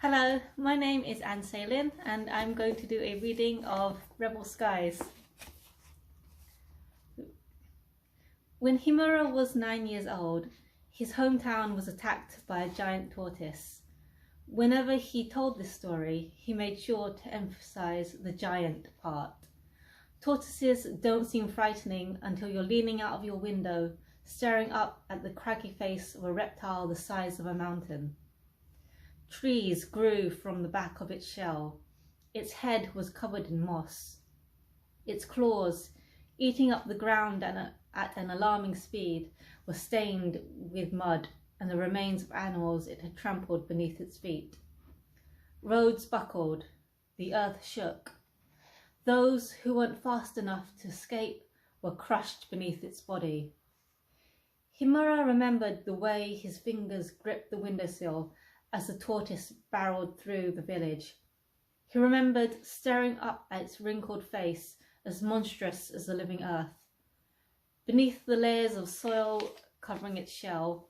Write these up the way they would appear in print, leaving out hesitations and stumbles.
Hello, my name is Sei Lin and I'm going to do a reading of Rebel Skies. When Himura was 9 years old, his hometown was attacked by a giant tortoise. Whenever he told this story, he made sure to emphasize the giant part. Tortoises don't seem frightening until you're leaning out of your window, staring up at the craggy face of a reptile the size of a mountain. Trees grew from the back of its shell. Its head was covered in moss. Its claws, eating up the ground at an alarming speed, were stained with mud and the remains of animals it had trampled beneath its feet. Roads buckled. The earth shook. Those who weren't fast enough to escape were crushed beneath its body. Himura remembered the way his fingers gripped the windowsill as the tortoise barreled through the village. He remembered staring up at its wrinkled face, as monstrous as the living earth. Beneath the layers of soil covering its shell,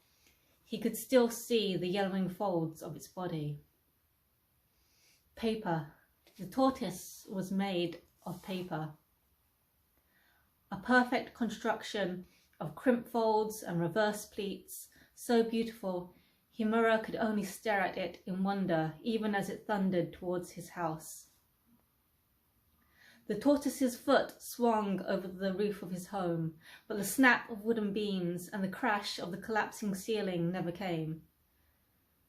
he could still see the yellowing folds of its body. Paper. The tortoise was made of paper. A perfect construction of crimp folds and reverse pleats, so beautiful Himura could only stare at it in wonder, even as it thundered towards his house. The tortoise's foot swung over the roof of his home, but the snap of wooden beams and the crash of the collapsing ceiling never came.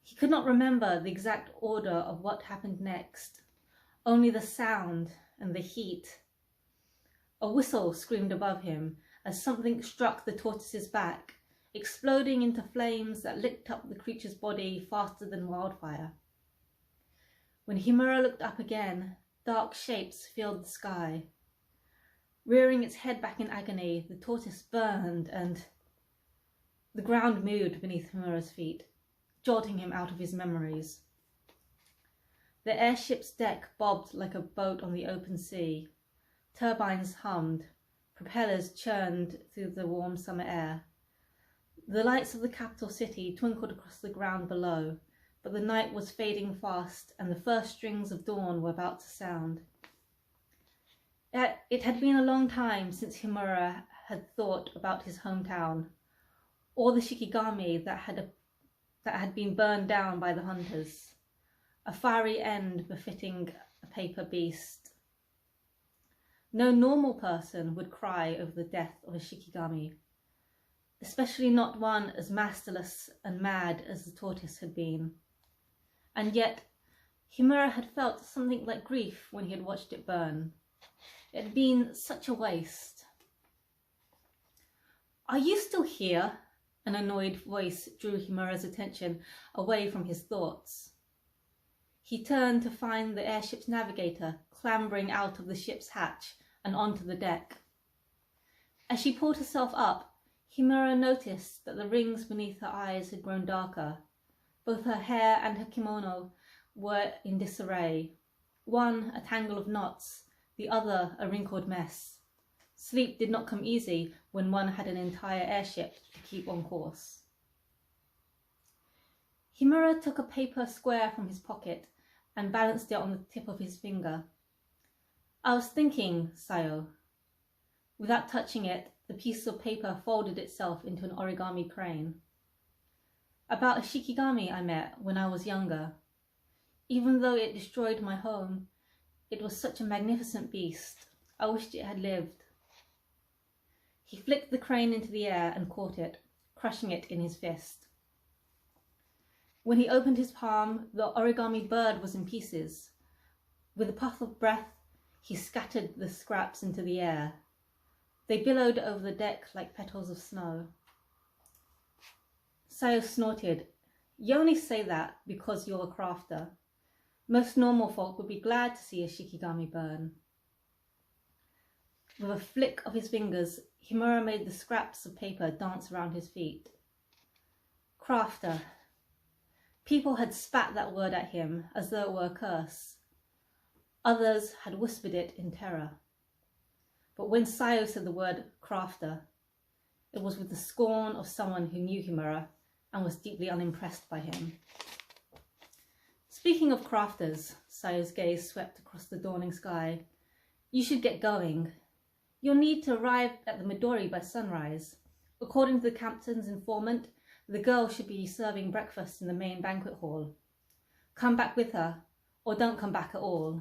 He could not remember the exact order of what happened next, only the sound and the heat. A whistle screamed above him as something struck the tortoise's back, exploding into flames that licked up the creature's body faster than wildfire. When Himura looked up again, dark shapes filled the sky. Rearing its head back in agony, the tortoise burned and the ground moved beneath Himura's feet, jolting him out of his memories. The airship's deck bobbed like a boat on the open sea. Turbines hummed, propellers churned through the warm summer air. The lights of the capital city twinkled across the ground below, but the night was fading fast and the first strings of dawn were about to sound. It had been a long time since Himura had thought about his hometown, or the Shikigami that had been burned down by the hunters, a fiery end befitting a paper beast. No normal person would cry over the death of a Shikigami, especially not one as masterless and mad as the tortoise had been. And yet, Himura had felt something like grief when he had watched it burn. It had been such a waste. "Are you still here?" An annoyed voice drew Himura's attention away from his thoughts. He turned to find the airship's navigator clambering out of the ship's hatch and onto the deck. As she pulled herself up, Himura noticed that the rings beneath her eyes had grown darker. Both her hair and her kimono were in disarray, one a tangle of knots, the other a wrinkled mess. Sleep did not come easy when one had an entire airship to keep on course. Himura took a paper square from his pocket and balanced it on the tip of his finger. "I was thinking, Sayo." Without touching it, the piece of paper folded itself into an origami crane. "About a Shikigami I met when I was younger. Even though it destroyed my home, it was such a magnificent beast. I wished it had lived." He flicked the crane into the air and caught it, crushing it in his fist. When he opened his palm, the origami bird was in pieces. With a puff of breath, he scattered the scraps into the air. They billowed over the deck like petals of snow. Sayo snorted. "You only say that because you're a crafter. Most normal folk would be glad to see a Shikigami burn." With a flick of his fingers, Himura made the scraps of paper dance around his feet. Crafter. People had spat that word at him as though it were a curse. Others had whispered it in terror. But when Sayo said the word crafter, it was with the scorn of someone who knew Himura and was deeply unimpressed by him. Speaking of crafters, Sayo's gaze swept across the dawning sky. You should get going. You'll need to arrive at the Midori by sunrise. According to the captain's informant, the girl should be serving breakfast in the main banquet hall. Come back with her, or don't come back at all.